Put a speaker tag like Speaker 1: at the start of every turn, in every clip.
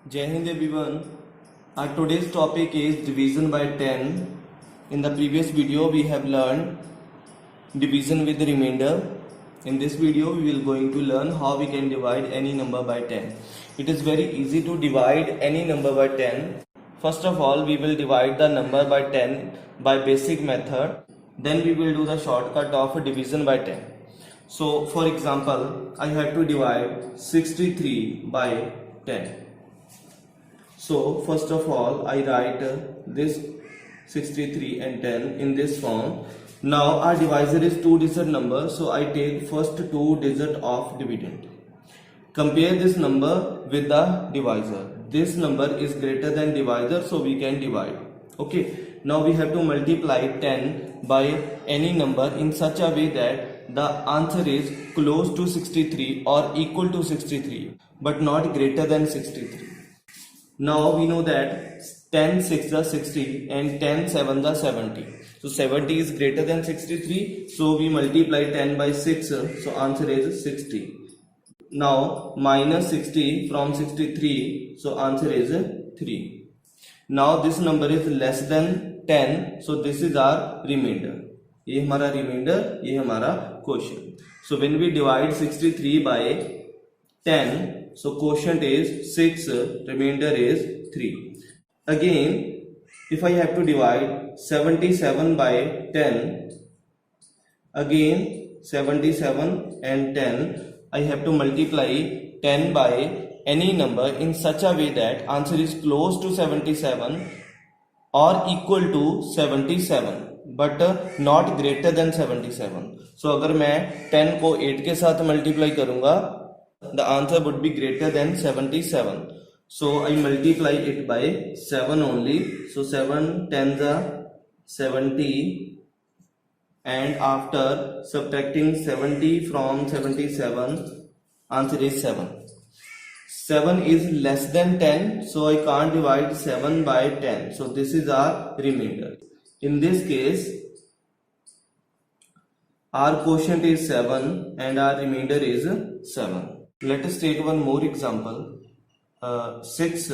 Speaker 1: Jai Hind everyone. Our today's topic is division by 10. In the previous video we have learned division with the remainder. In this video we will going to learn how we can divide any number by 10. It is very easy to divide any number by 10. First of all we will divide the number by 10 by basic method. Then we will do the shortcut of division by 10. So for example I have to divide 63 by 10. So first of all I write this 63 and 10 in this form. Now our divisor is 2-digit number, so I take first 2 digit of dividend. Compare this number with the divisor. This number is greater than divisor, so we can divide. Okay, now we have to multiply 10 by any number in such a way that the answer is close to 63 or equal to 63 but not greater than 63. Now we know that 10 6 are 60 and 10 7 are 70. So 70 is greater than 63. So we multiply 10 by 6. So answer is 60. Now minus 60 from 63. So answer is 3. Now this number is less than 10. So this is our remainder. ये हमारा remainder, ये हमारा quotient. So when we divide 63 by 10. So quotient is 6, remainder is 3. Again, if I have to divide 77 by 10, again 77 and 10, I have to multiply 10 by any number in such a way that answer is close to 77 or equal to 77 but not greater than 77. So अगर मैं 10 को 8 के साथ multiply करूँगा, the answer would be greater than 77. So I multiply it by 7 only. So 7 10s are 70, and after subtracting 70 from 77, answer is 7. 7 is less than 10, so I can't divide 7 by 10. So this is our remainder. In this case, our quotient is 7 and our remainder is 7. Let us take one more example. 6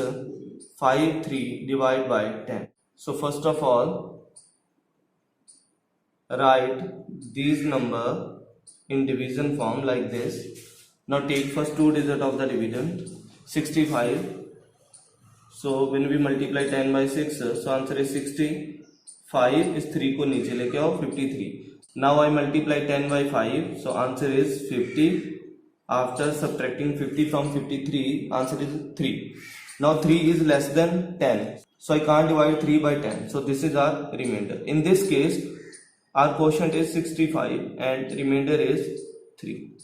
Speaker 1: 5 3 divide by 10. So first of all write these number in division form like this. Now take first 2 digit of the dividend, 65. So when we multiply 10 by 6, so answer is 60. 5 is 3 को नीचे लेके आओ, 53. Now I multiply 10 by 5, so answer is 50. After subtracting 50 from 53, answer is 3. Now 3 is less than 10. So I can't divide 3 by 10. So this is our remainder. In this case, our quotient is 65 and remainder is 3.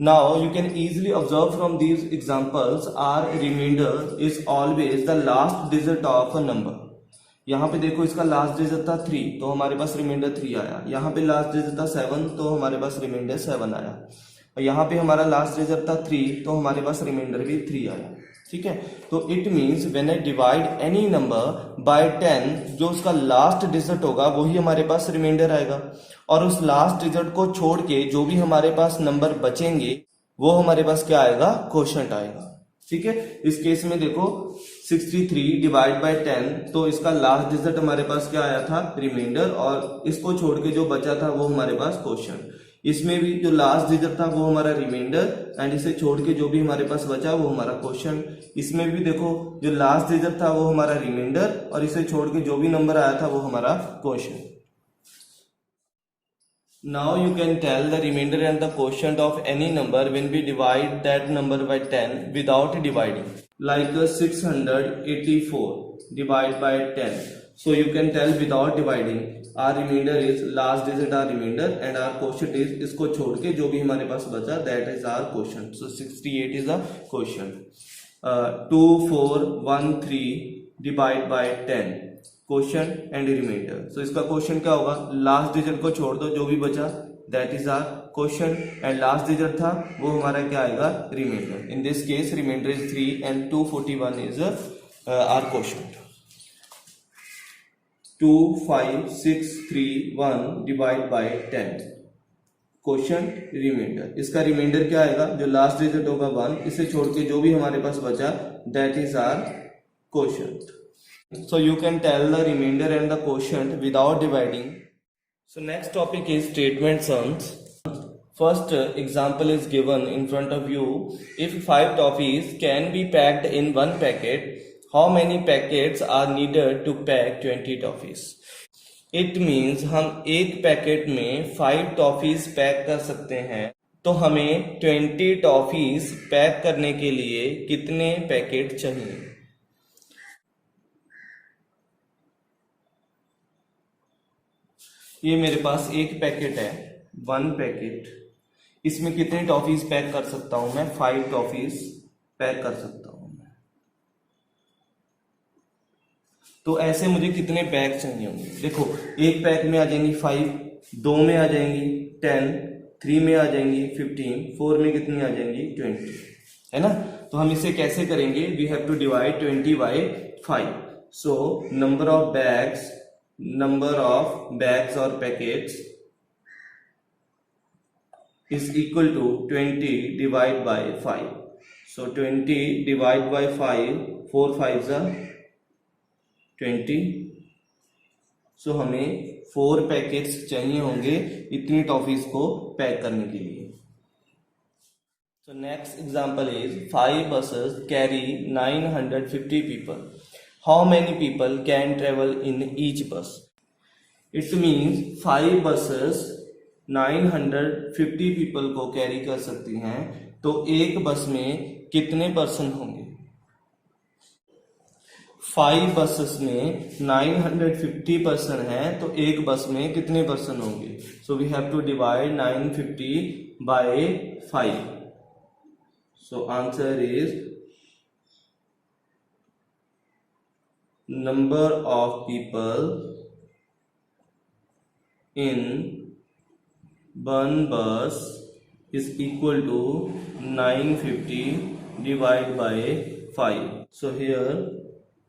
Speaker 1: Now you can easily observe from these examples, our remainder is always the last digit of a number. यहाँ पे देखो इसका last digit था 3, तो हमारे पास reminder 3 आया. यहाँ पे लास्ट डिजिट था 7, तो हमारे पास रिमाइंडर 7 आया. और यहाँ पे हमारा लास्ट डिजिट था 3, तो हमारे पास रिमाइंडर भी 3 आया. ठीक है, तो it means when I divide any number by 10, जो उसका लास्ट डिजिट होगा वही हमारे पास रिमाइंडर आएगा, और उस लास्ट डिजिट को छोड़ के जो भी हमारे पास नंबर बचेंगे वो हमारे पास क्या आएगा, क्वोशिएंट आएगा. ठीक है, इस केस में देखो 63 डिवाइड बाय 10, तो इसका लास्ट डिजिट हमारे पास क्या आया था, रिमाइंडर, और इसको छोड़ के जो बचा था वो हमारे पास क्वोशिएंट. इसमें भी जो लास्ट डिजिट था वो हमारा रिमाइंडर एंड इसे छोड़ के जो भी हमारे पास बचा वो हमारा क्वोशिएंट. इसमें भी देखो जो लास्ट डिजिट था वो हमारा रिमाइंडर और इसे छोड़ के जो भी नंबर आया था वो हमारा quotient. Now you can tell the remainder and the quotient of any number when we divide that number by 10 without dividing. Like 684 divide by 10. So you can tell without dividing. Our remainder is last digit our remainder and our quotient is इसको छोड़ के जो भी हमारे पास बचा that is our quotient. So 68 is the quotient. 2413 divide by 10. Quotient and remainder. So इसका quotient क्या होगा, लास्ट डिजिट को छोड़ दो जो भी बचा that is our quotient, and last digit था वो हमारा क्या आएगा, remainder. In this case remainder is 3 and 241 is our quotient. 25631 divide by 10. Quotient remainder. इसका रिमाइंडर क्या आएगा, जो लास्ट डिजिट होगा 1, इसे छोड़ के जो भी हमारे पास बचा that is our quotient. So you can tell the remainder and the quotient without dividing. So next topic is statement sums. First example is given in front of you. If 5 toffees can be packed in one packet, how many packets are needed to pack 20 toffees? It means हम एक packet में 5 toffees pack कर सकते हैं, तो हमें 20 toffees pack करने के लिए कितने पैकेट चाहिए। ये मेरे पास एक पैकेट है, 1 पैकेट, इसमें कितने टॉफीज पैक कर सकता हूं मैं, 5 टॉफीज पैक कर सकता हूं मैं। तो ऐसे मुझे कितने पैक चाहिए होंगे, देखो एक पैक में आ जाएंगी 5, 2 में आ जाएंगी 10, 3 में आ जाएंगी 15, 4 में कितनी आ जाएंगी 20, है ना। तो हम इसे कैसे करेंगे, we have to divide 20 by 5। So number of bags or packets is equal to 20 divided by 5. So 20 divided by 5, 4 5s are 20. So हमें 4 पैकेट्स चाहिए होंगे इतनी टॉफीज को पैक करने के लिए। So next example is 5 buses carry 950 people. How many people can travel in each bus? It means 5 buses 950 people को carry कर सकती हैं, तो एक बस में कितने पर्सन होंगे। 5 बसेस में 950 पर्सन हैं, तो एक बस में कितने पर्सन होंगे। So we have to divide 950 by 5। So answer is number of people in one bus is equal to 950 divided by 5. So here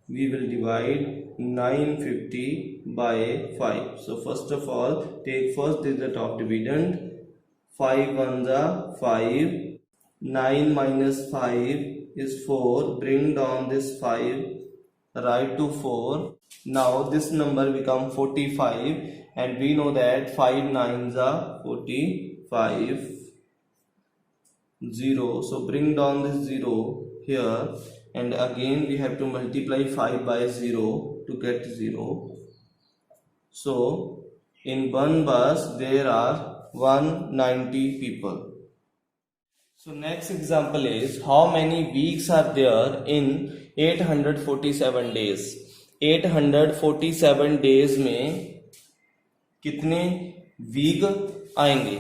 Speaker 1: we will divide 950 by 5. So first of all, take first digit of dividend. 5 ones are 5, 9 minus 5 is 4, bring down this 5, write to 4. Now this number become 45, and we know that 5 9s are 45, 0. So bring down this 0 here, and again we have to multiply 5 by 0 to get 0. So in one bus there are 190 people. So next example is how many weeks are there in 847 days. 847 days में कितने week आएंगे।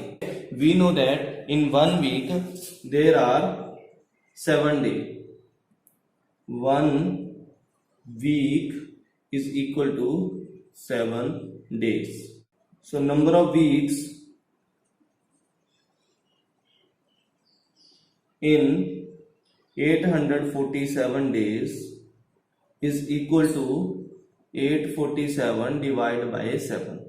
Speaker 1: We know that in 1 week there are 7 days. 1 week is equal to 7 days. So number of weeks in 847 days is equal to 847 divided by 7.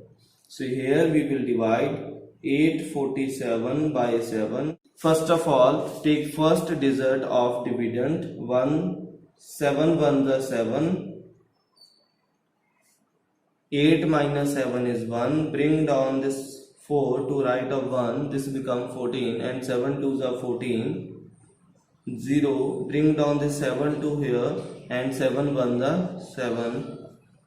Speaker 1: So here we will divide 847 by 7. First of all, take first digit of dividend. 1, 7 1s are 7. 8 minus 7 is 1. Bring down this 4 to right of 1. This become 14, and 7 2s are 14. 0, bring down this 7 to here, and 7 1s are 7,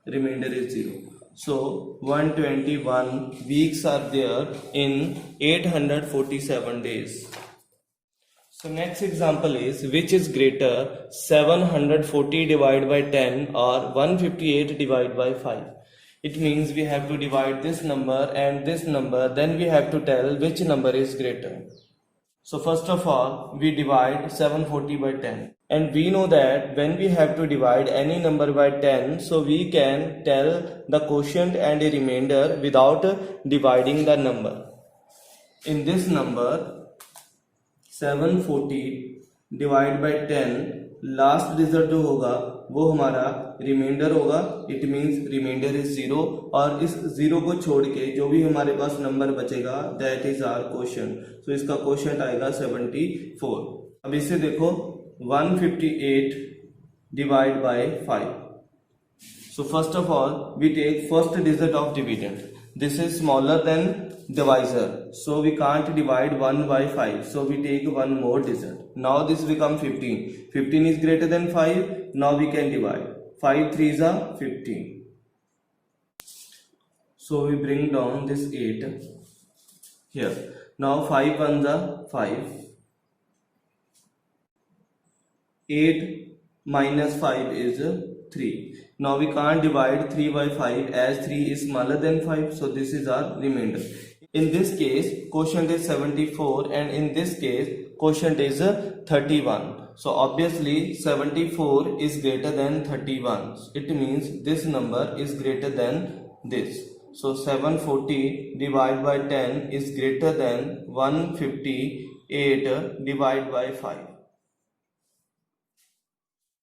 Speaker 1: remainder is 0. So 121 weeks are there in 847 days. So next example is which is greater, 740 divided by 10 or 158 divided by 5. It means we have to divide this number and this number, then we have to tell which number is greater. So first of all, we divide 740 by 10, and we know that when we have to divide any number by 10, so we can tell the quotient and a remainder without dividing the number. In this number 740 divided by 10, last result जो होगा वो हमारा reminder होगा, it means reminder is 0, और इस 0 को छोड़ के जो भी हमारे पास नंबर बचेगा दैट इज आवर क्वोशिएंट। सो इसका क्वोशिएंट आएगा 74। अब इसे देखो 158 divide by 5। So first of all we take first digit of dividend. This is smaller than divisor, so we can't divide 1 by 5, so we take one more digit. Now this become 15. 15 is greater than 5. Now we can divide. 5 3s are 15. So we bring down this 8 here. Now 5 1s are 5. 8 minus 5 is 3. Now we can't divide 3 by 5 as 3 is smaller than 5, so this is our remainder. In this case quotient is 74 and in this case quotient is 31. So obviously 74 is greater than 31. It means this number is greater than this. So 740 divided by 10 is greater than 158 divided by 5.